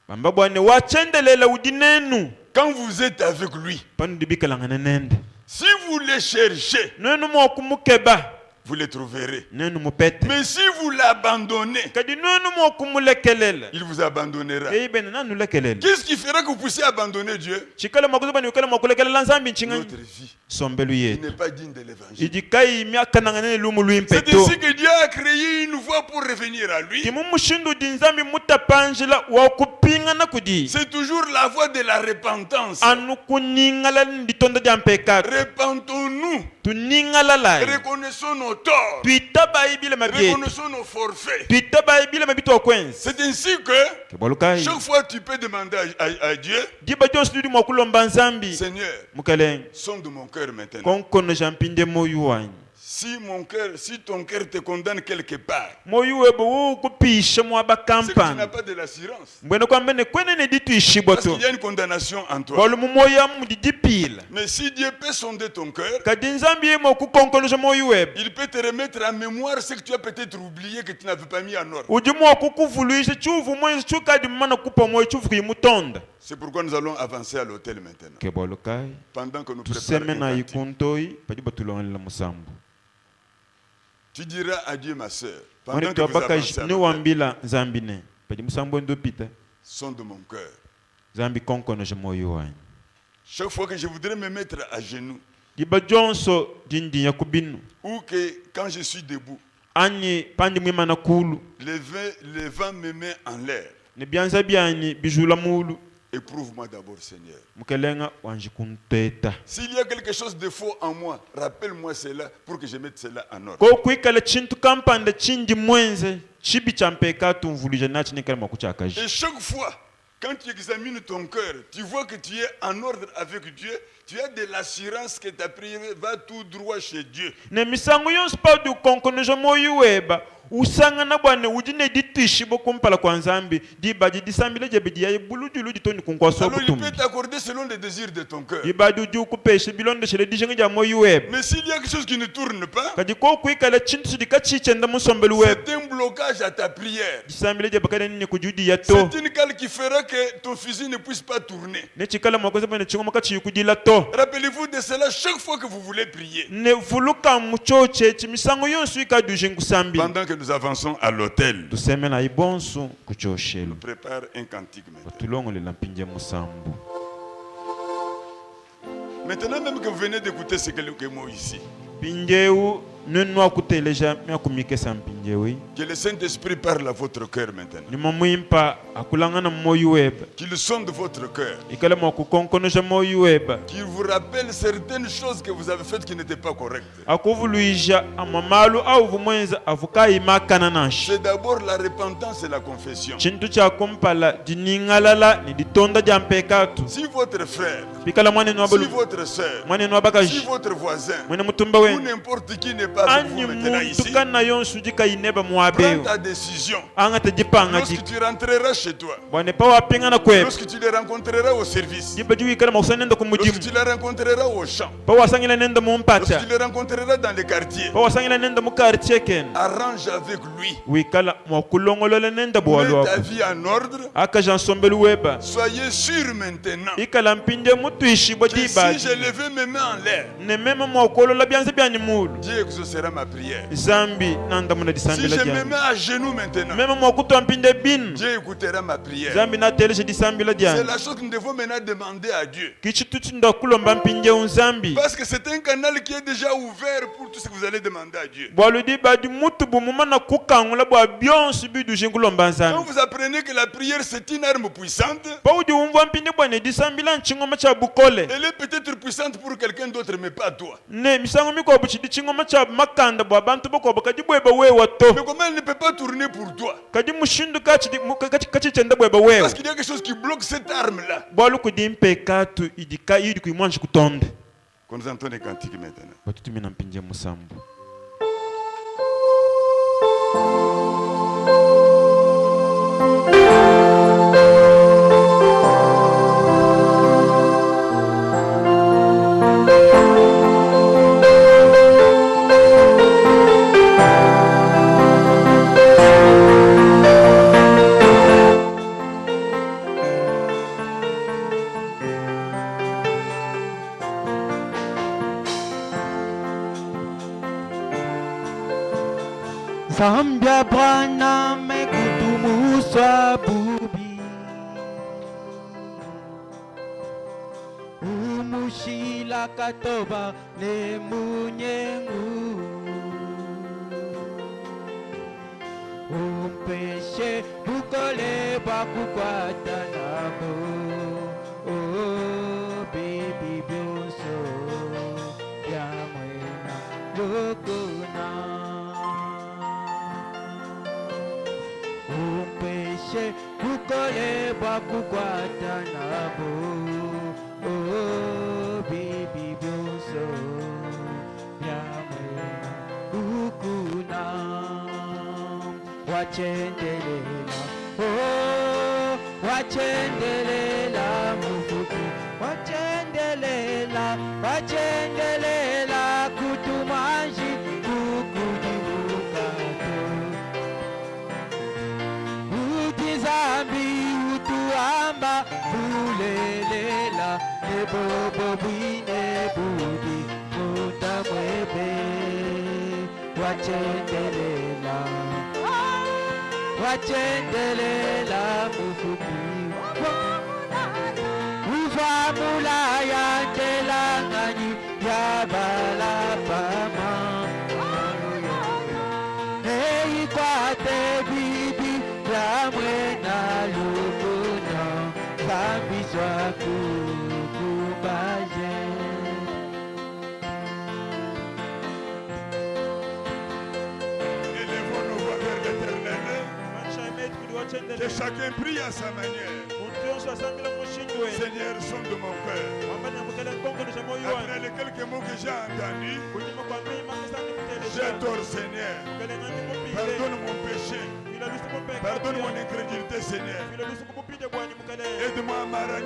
B: bamba bwane wachendelela udinenu
A: quand vous êtes avec lui.
B: panu dibikalangana nende
A: Si vous le cherchez,
B: nenu mokumukeba
A: vous le trouverez.
B: nenu mupete
A: Mais si vous l'abandonnez,
B: kadi nenu mokumulekelela
A: il vous abandonnera.
B: eibene nanu lekelele
A: Qu'est-ce qui fera que vous puissiez abandonner Dieu?
B: chikala makuzuba ni ukala mokulekelela nzambi nchinganyi
A: Notre vie
B: sombelu
A: qui
B: yetu
A: n'est pas digne de l'évangile.
B: ijikai miakanangane lumu
A: C'est
B: lwimpeto
A: ainsi que Dieu a créé une voie pour revenir à lui.
B: timumushindu dinzambi mutapanjila wakupingana kudi
A: C'est toujours la voie de la repentance.
B: anu kuningala nditonda dia mpekatu
A: Repentons-nous.
B: tuningalala
A: Reconnaissons nos torts.
B: twitaba ibile mabyetu
A: Reconnaissons nos forfaits.
B: twitaba ibile mabitu okwenzi
A: C'est ainsi que
B: kebwalukai
A: chaque fois tu peux demander à Dieu,
B: diba jonsi ludi mwakulomba nzambi
A: Seigneur,
B: mukelenge
A: sonde mon cœur maintenant.
B: konkono jampinde moyu wanyi
A: Si ton cœur te condamne quelque part,
B: moyu webo wukupisha mwa
A: c'est que tu n'as
B: bakampani
A: pas de l'assurance.
B: mbwene kwamba ne kwenene ditwishibwa
A: Parce qu'il
B: to
A: y a une condamnation en toi.
B: bolu mumoya mudidipila
A: Mais si Dieu peut sonder ton cœur,
B: kadi nzambi yemo kukonkonosha moyu webo
A: il peut te remettre en mémoire ce que tu as peut-être oublié que tu n'avais pas mis en ordre.
B: udi mwakukuvuluisha chuvu mwenzi chukadi mmana kupa moyo chuvu kuyimutonda
A: C'est pourquoi nous allons avancer à l'autel maintenant.
B: kebwalukai
A: Pendant que nous
B: tuseme
A: préparons
B: na
A: un cantique.
B: ikuntoi padi batulongelela musambu
A: Tu diras à Dieu, ma sœur, pendant
B: mwani
A: que vous
B: twabaka
A: avancez à
B: ne
A: l'autel,
B: wambila nzambi ne padi musambu endopita
A: sonde mon cœur.
B: nzambi konkonosha moyo wanyi
A: Chaque fois que je voudrais me mettre à genoux,
B: diba jonso dindinya kubinu
A: ou que quand je suis debout,
B: anyi pandi mwimana kulu
A: le vent me met en l'air.
B: ne byanza byanyi bijula mulu
A: Éprouve-moi d'abord, Seigneur.
B: mukelenga wanji kunteta
A: S'il y a quelque chose de faux en moi, rappelle-moi cela pour que je mette cela en ordre.
B: ko kwikala chintu kampanda chindi mwenze chibi cha mpekatu mvulija nachi nikala makuchakaji
A: Et chaque fois, quand tu examines ton cœur, tu vois que tu es en ordre avec Dieu, tu as de l'assurance que ta prière va tout droit chez Dieu.
B: ne misango yonse padu konkonoja moyo weba usangana bwane ujine ditishi bokumpala kwa nzambi dibaji disambile jebe diya bulujulu ditoni kunkwaso
A: Alors il peut
B: kutumbi
A: t'accorder selon les désirs de ton cœur.
B: dibaji uju kupeshe bilonde shele dijenge ja moyo weba
A: Mais s'il y a quelque chose qui ne tourne pas,
B: kadi ko kwikala chintu sidika chichenda musombelu weba
A: c'est un blocage à ta prière.
B: disambile jebe kada nini kujudi yato
A: C'est une cale qui fera que ton fusil ne puisse pas tourner.
B: ne chikala mwakoze bane chingoma kachi kudila to
A: Rappelez-vous de cela chaque fois que vous voulez prier.
B: ne vuluka muchoche chimisango yonse ikaduje ngusambi
A: Pendant que nous avançons à l'autel,
B: tuseme na ibonso kuchoshelo
A: prépare un cantique maintenant.
B: tulongolela mpinje musambu
A: Maintenant même que vous venez d'écouter ce que moi ici,
B: pinjeu nunua kuteleja miakumikesa mpinjewi
A: que le Saint-Esprit parle à votre cœur maintenant.
B: nimamwimpa akulangana moyo weba
A: Qu'il sonde votre cœur.
B: ikala mwakukonkonosha moyo weba
A: Qu'il vous rappelle certaines choses que vous avez faites qui n'étaient pas correctes.
B: akuvuluisha amamalu au vumwenza avukayimakana nasho
A: C'est d'abord la repentance et la confession.
B: chintu cha kumpala diningalala ni ditonda ja mpekatu
A: Si votre frère,
B: pikala mwanenu
A: si
B: wabalu
A: votre soeur,
B: mwanenu
A: si
B: wabakaji
A: votre voisin,
B: mwene mutumba
A: ou
B: wenu
A: n'importe qui ne pas avec
B: Ani
A: vous maintenant ici.
B: muntu kana yonsu jika ineba
A: Prends
B: mwabeo.
A: ta décision.
B: Anga tajipanga
A: Lorsque tu rentreras chez toi,
B: bwane pa wapinga na kweba.
A: lorsque tu les rencontreras au service,
B: Jiba juu ikala makusanya nenda
A: lorsque
B: kumujimu.
A: tu les rencontreras au champ,
B: Pa wasangila nenda
A: lorsque
B: mumpata.
A: tu les rencontreras dans les quartiers,
B: Pa wasangila nenda mukartie ken.
A: arrange avec lui.
B: Wikala mwakulongolola nenda
A: Mets
B: bwalu
A: ta
B: wako.
A: vie en ordre.
B: Aka jansombelu weba.
A: Soyez sûr maintenant
B: Ikala mpinde mutu ishibwa
A: que
B: diba.
A: si je levais mes mains en l'air,
B: Ne mema mwakolola byanze byani mulu.
A: Dieu exaucera ma prière.
B: Zambi nanda muna
A: Si
B: disambila
A: je me
B: jani.
A: mets à genoux maintenant,
B: Mema mwakutwa mpinde bin.
A: Dieu écoutera ma prière.
B: Zambi na teleshe disambila
A: C'est
B: jani.
A: la chose que nous devons maintenant demander à Dieu.
B: Kichitu chinda kulomba mpinde unzambi.
A: Parce que c'est un canal qui est déjà ouvert pour tout ce que vous allez demander à Dieu.
B: Bwalu diba di mutu bumumana kukangula bwa byonsi bidu jingulomba
A: Quand
B: nzambi.
A: vous apprenez que la prière c'est une arme puissante,
B: Pa udi umva mpinde bwane disambila nchingoma cha bukole.
A: elle est peut-être puissante pour quelqu'un d'autre, mais pas toi.
B: Ne misango mikobu chidi chingoma cha makanda bwa bantu bokobo kadi bweba wewa to.
A: Mais comment elle ne peut pas tourner pour toi?
B: Kadi mushindu kachi chenda bweba wewa.
A: Parce qu'il y a quelque chose qui bloque cette arme-là.
B: Bwalu kudimpe katu idika idi kuimwanji kutonde.
A: Qu'on nous entende les cantiques maintenant.
B: Batutu mina mpinje musambu.
C: Zambia bwana mekutumuswa bubi umushila katoba le munyengu umpeshe bukole bakukwata nabo oh baby byoso byamwena lokuna umpeshe bukole bakukwata nabo oh baby byoso byamwena ukuna wachendelela oh wachendelela mufuki wachendelela kutumanji kukudibukato utizambi utuamba bulelela nebobo bwine budi mutamwebe wachendelela mufuki ufamula yantelangani yabalapama eikwate bibi yamwena lukuna zambizwa kukumbaje
A: Élevons nos voix vers l'éternel. Que chacun prie à sa manière. Seigneur, sonde mon cœur. Après les quelques mots que j'ai entendus, j'ai tort, Seigneur. Pardonne mon péché. Pardonne mon incrédulité, Seigneur. Aide-moi à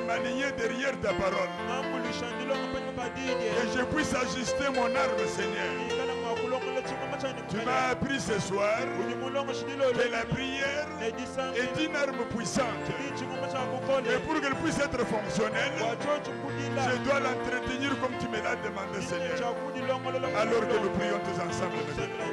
A: m'aligner derrière ta parole. Que je puisse ajuster mon arme, Seigneur. Tu m'as appris ce soir que la prière est une arme puissante. Mais pour qu'elle puisse être fonctionnelle, je dois l'entretenir comme tu me l'as demandé, Seigneur. Alors que nous prions tous ensemble maintenant.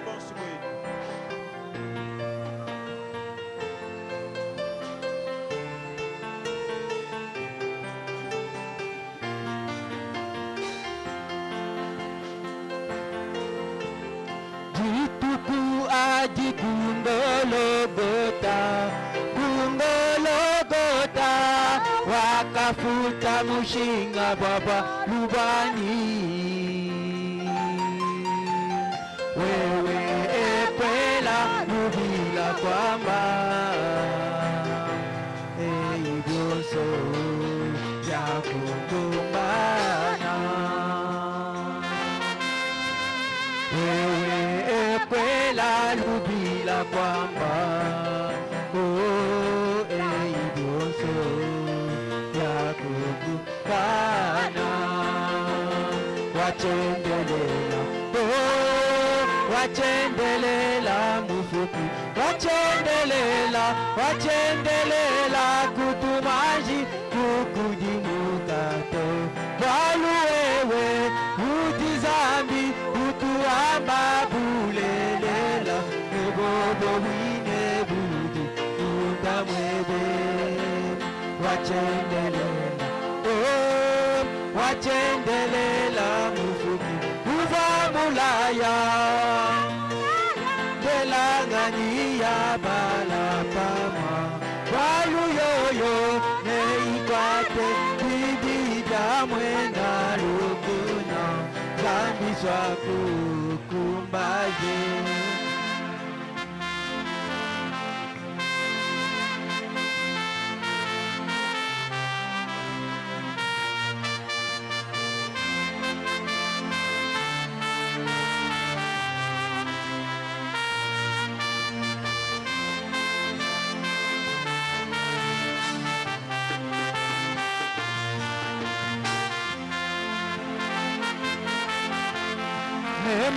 C: Jituku aji kungologota wakafuta mushinga baba lubani wewe ekwela lubila kwamba eibyoso yakukumbana wewe kwamba oh, idoso ya kukukana wachendelela wachendelela mufuki wachendelela kutumaji kukudimukate waluwewe utizambi utuamba bulelela nebobo wine budi utamwebe wachendelela mufuki uvamulaya delangania balapama waluyoyo neikwate bibida mwena lukuna zambiswa kukumbaje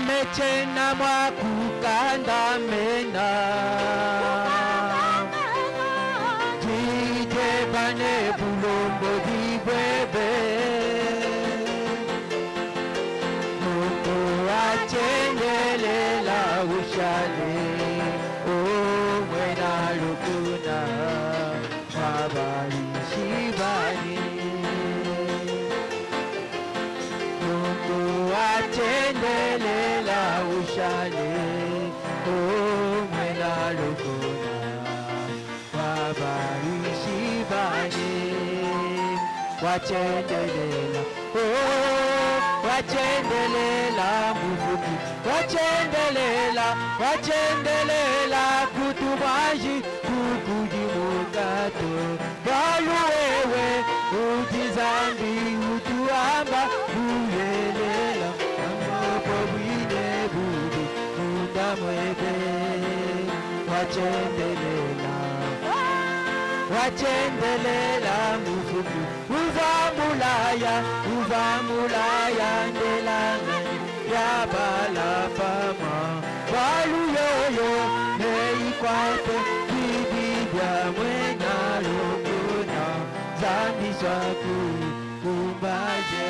C: Mechena mwakukanda mena Jite bane bulombo dibwebe Moko achendelela ushale O mwena lukuna Mabali shibani wachendelela ushale omwena lukuna wabarishibane wachendelela muvuki wachendelela kutumaji kukudimukato waluwewe utizambi utuamba buyelela amoko bwine budi undamwebe wachendelela mufuki uvamulaya ndelangani yabalapama waluyoyo neikwate bibibya mwena lukuna zambiswa kukumbaje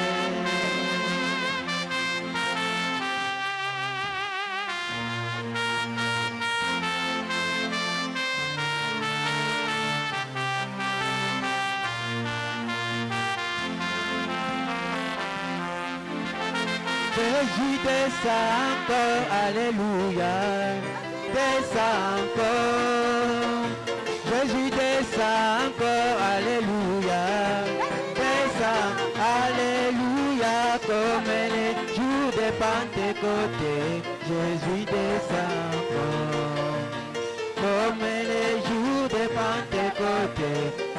C: Jésus descend encore, alléluia, descend encore. Jésus descend encore, alléluia, descend, alléluia, comme les jours de Pentecôte. Jésus descend encore, comme les jours de Pentecôte.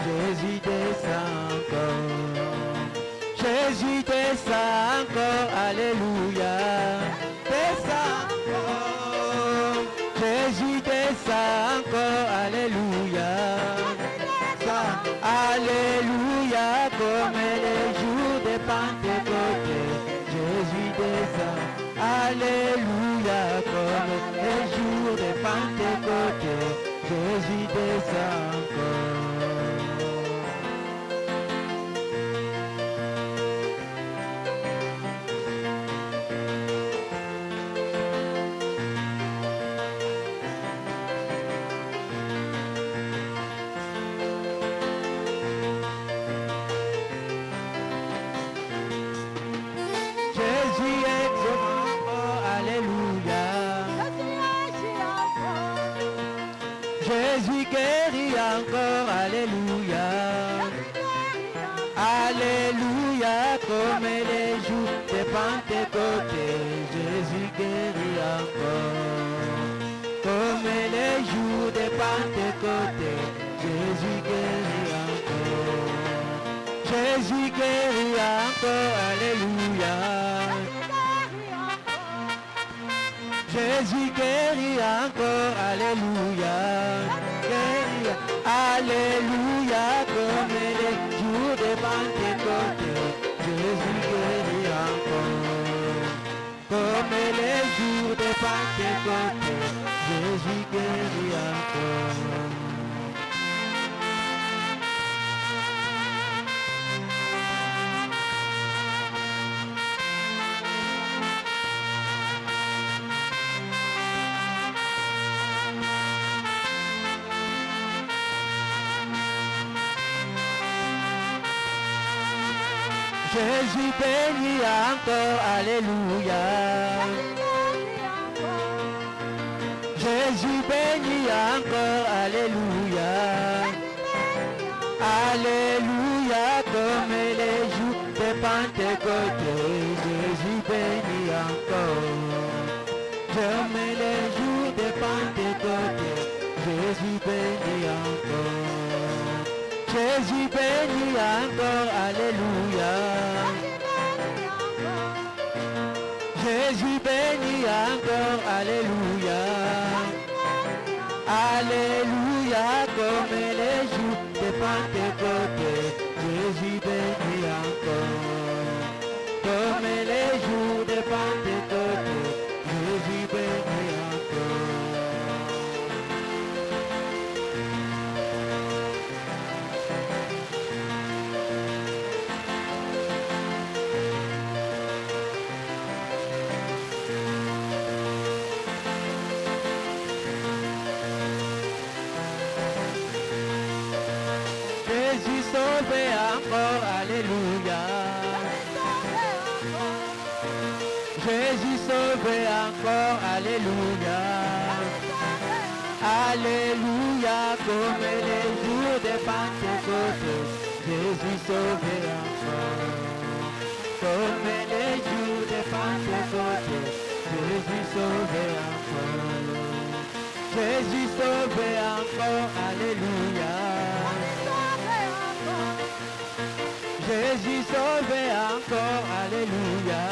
C: Jésus descend encore. Jésus descend encore, alléluia, descend encore. Jésus descend encore, alléluia, descend, alléluia, comme les jours de Pentecôte. Jésus descend, alléluia, comme les jours de Pentecôte. Jésus descend encore. Jésus exauce, alléluia. Jésus guérit encore, alléluia. Alléluia, comme les jours de Pentecôte. Jésus guérit encore. Comme les jours de Pentecôte. Jésus guérit encore. Jésus guérit encore, alléluia. Jésus guérit encore, alléluia. Guérit, alléluia, comme les jours de Pentecôte. Jésus guérit encore, comme les jours de Pentecôte. Jésus guérit encore. Jésus bénit encore, alléluia. Jésus bénit encore, alléluia. Alléluia, comme les jours de Pentecôte. Jésus bénit encore. Comme les jours de Pentecôte. Jésus bénit encore. Jésus bénit encore, alléluia. Jésus bénit encore, alléluia. Alléluia, comme les jours de Pentecôte. Jésus bénit encore. Comme les jours de Pentecôte. Jésus bénit encore. Jésus sauvé encore, alléluia. Jésus sauvé encore, alléluia. Alléluia, comme les jours de Pentecôte. Jésus sauvé encore. Comme les jours de Pentecôte. Jésus sauvé encore. Jésus sauvé encore, alléluia. Jésus sauvé encore, alléluia.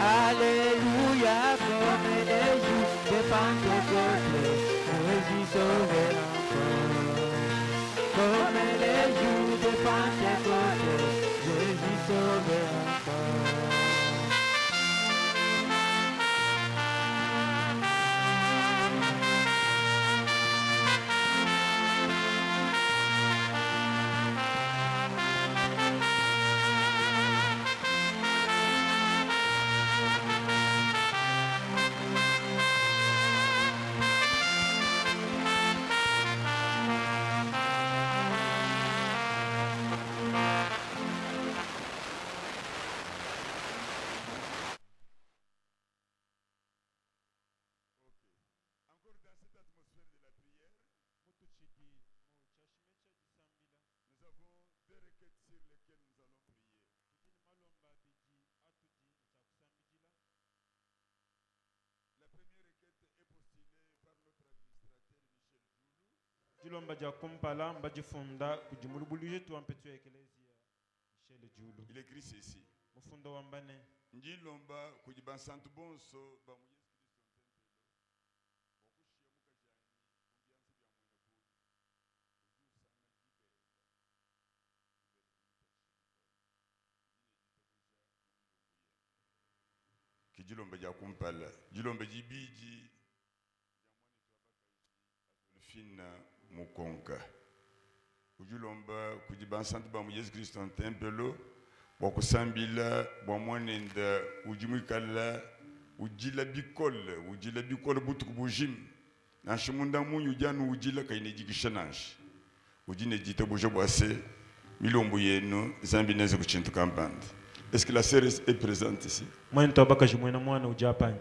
C: Alléluia, comme les jours de Pentecôte. Jésus sauvé encore. Comme les jours de Pentecôte. Jésus sauvé encore.
A: Encore dans cette atmosphère de la prière, nous avons deux requêtes sur lesquelles nous allons prier. La première requête est postulée par notre administrateur Michel Djoulou.
B: Dilomba ja kumpala mbajifunda kujimulubuluje tuampetu ekelezia Michel Djoulou.
A: Il écrit ceci.
B: Mufunda wambane.
A: Njilomba kujibansantu bonso ba mu Yesu Kristo ntempelo. Kijilomba ja kumpala. Jilomba jibiji fina mukonka. Ujulomba kujibansantu ba mu Yesu Kristo ntempelo. Wakusambila bwamwanenda ujimwikala ujila bikol butuku bujim nashimunda munyu janu ujila kainejikisha nashi ujine jita bujo bwase milombo yenu zambi neze kuchintu kampande. Est-ce que la sœur est présente ici?
B: Moi ntobaka jimwena mwana au Japan.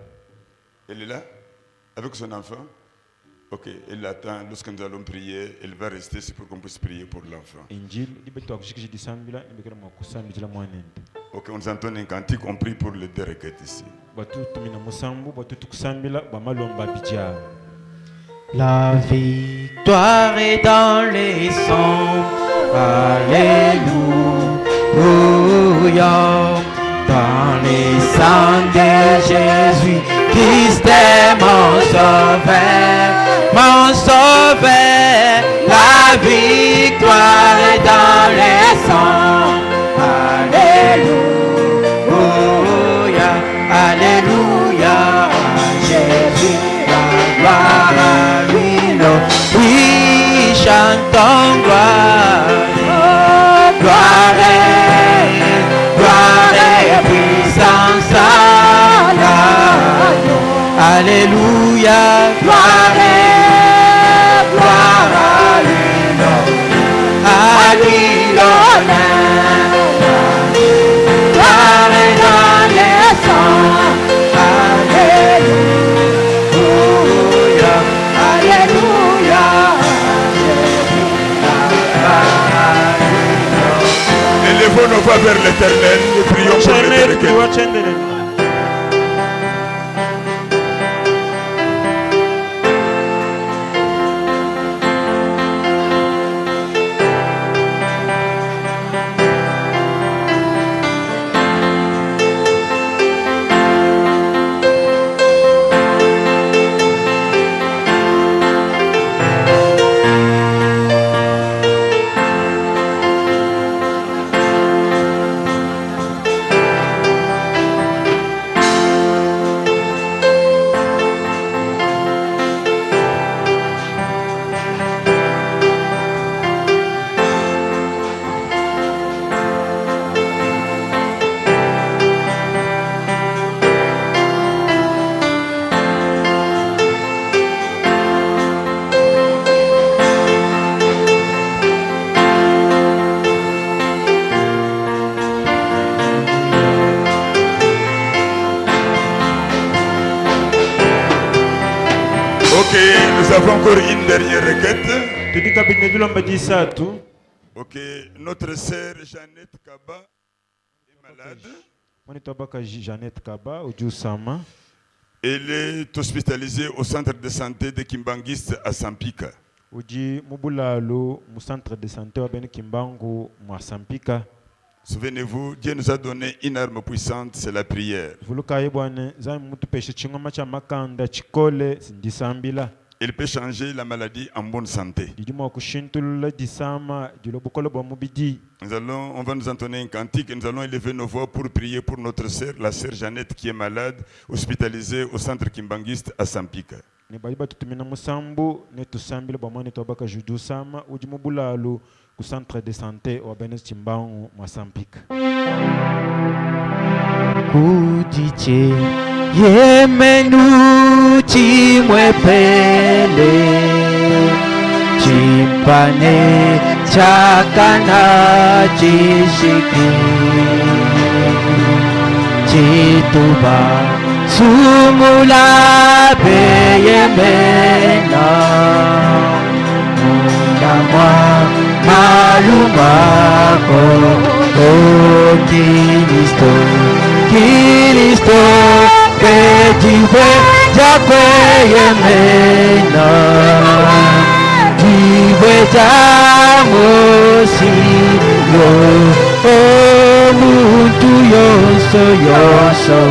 A: Elle est là avec son enfant? Ok, elle attend. Lorsque nous allons prier, elle va rester ici pour qu'on puisse prier pour l'enfant. Ok, on entend un cantique, on prie pour les deux requêtes ici.
C: La victoire est dans les sangs, alléluia, dans les sangs de Jésus. Christ est mon sauveur, la victoire est dans les sangs. Alléluia, alléluia, Jésus, la gloire à lui, oui, chantons gloire, gloire et puissance à l'agneau. Alléluia, gloire à lui, à lui l'honneur. Gloire dans les sangs. Alléluia, alléluia.
A: Élevons nos voix vers l'éternel et prions pour l'éternel.
B: Wachendele.
A: Ok, nous avons encore une dernière requête.
B: Tudikabine bilomba disatu.
A: Ok, notre sœur Jeannette Kaba est malade.
B: Moni tobaka Jeannette Kaba ujusama.
A: Elle est hospitalisée au centre de santé de Kimbangiste à Sampika.
B: Uji mubulalo mu centre de santé wa bene Kimbangu mwa Sampika.
A: Souvenez-vous, Dieu nous a donné une arme puissante, c'est la prière.
B: Vuluka yebwane zami mutu peshe chingoma cha makanda chikole sindisambila.
A: Il peut changer la maladie en bonne santé.
B: Dijuma kushintulula disama dilobukolo bwa mubidi.
A: On va nous entonner un cantique et nous allons élever nos voix pour prier pour notre sœur, la sœur Jeannette qui est malade, hospitalisée au centre Kimbangiste à Sampika.
B: Ni baliba tutumina musambu ne tusambile bwa mani tobaka judusama uji mubulalo ku centre de santé wa bene Kimbangu mwa Sampika.
C: Kudiche yemenu chimwepele chimpane chakana chishiki chituba sumula beyemena mundamwa malumako o Kiristo Kiristo Ketiwe Jakwe Yemena Kiwe Jamosi Yo O Muntu Yoso Yoso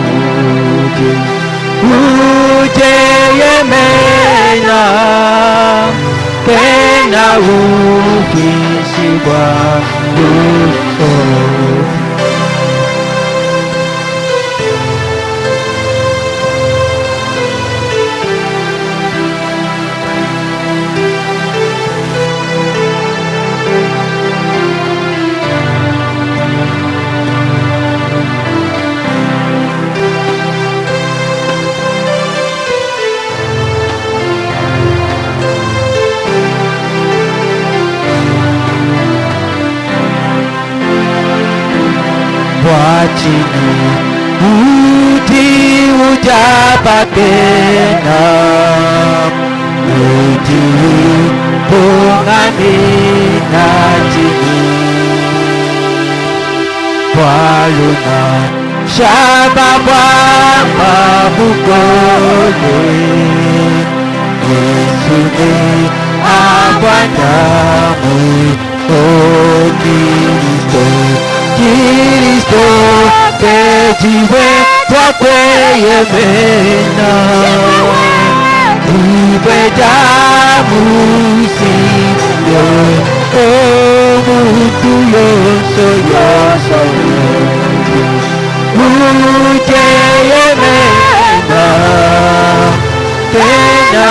C: Uje Yemena Kena Ukishiwa Wachini Uti Ujabakena Uti Pungani Nachini Waluna Shababa Mabukole Yesune Abwandamu O Kiristo Kiristo, Ketiwe twakweyemena ibeda musiyo omuntu yonso ujeyemena tena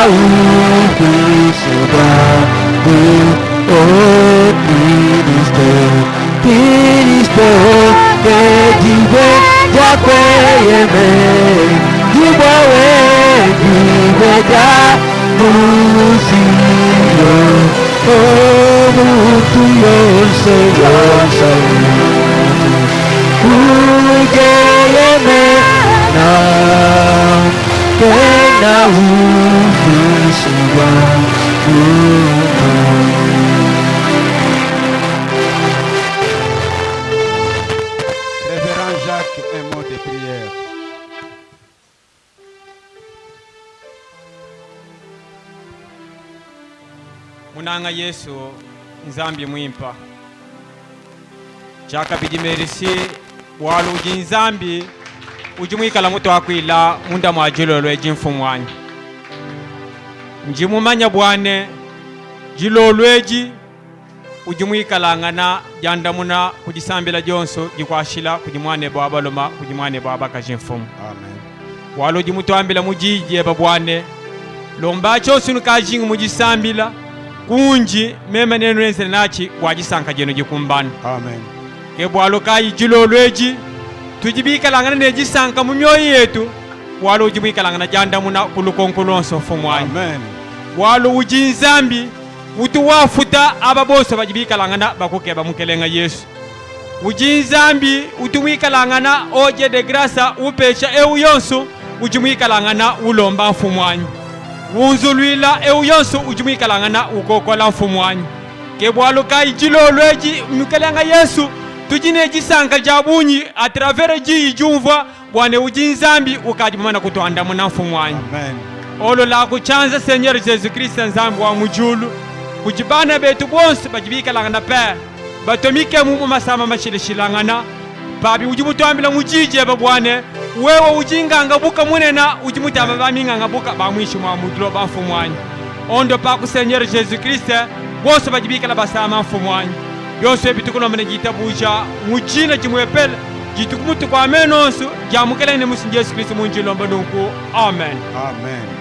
C: ufisuba Cristo ediwe twakweyeme dibawe dibeda musiyo omuntu yonso ujeyemena tena ufisuba
D: Révérend Jacques, un mot de prière.
E: Munanga Yesu nzambi mwimpa jakabidi merisi walu uji nzambi ujimwikala mutu wakwila munda mwajilolo ejimfumwanyi njimumanya bwane jilolweji ujimwikalangana jandamuna kujisambila jonso jikwashila kujimwane bwabaloma kujimwane bwabaka jimfumu
D: Amen.
E: walu ujimutwambila mujije babwane lomba chosi nukajingu mujisambila kunji mema nenu ensele nachi wajisanka jeno jikumbana
D: Amen.
E: kebwalo kayi jilolweji tujibikalangana nejisanka mumyoyi yetu walu ujimwikalangana jandamuna kulukonkulonso fumwanyi
D: Amen.
E: walu ujinzambi utu wafuta aba bose bajibikalangana bakukeba mukelenga Yesu ujinzambi utumwikalangana oje de grasa upecha eu yonso ujimwikalangana ulomba mfumwanyi wunzulwila eu yonso ujimwikalangana ukokola mfumwanyi kebwalo kai jilolweji mukelenga Yesu tujine jisanka jabunyi a travers ji jumva bwane ujinzambi ukajimana kutwanda muna mfumwanyi
D: Amen.
E: olo la kuchanza Seigneur Jésus Christ nzambi wa mujulu kujibana betu bonse bajibikalangana pe batomike mu masama mashilishilangana babi ujimutwambila mujije babwane wewe ujinganga buka munena ujimutamba baminganga buka bamwishi mwa mudulo bafumwanyi ondo pa ku Seigneur Jésus Christ bonse bajibikala basama mfumwanyi byose bitukunomene jitabuja mujina jimwepele jitukumutu kwa menonso jamukelene musinje Yesu Kristo munjilomba nunku amen.
D: Amen.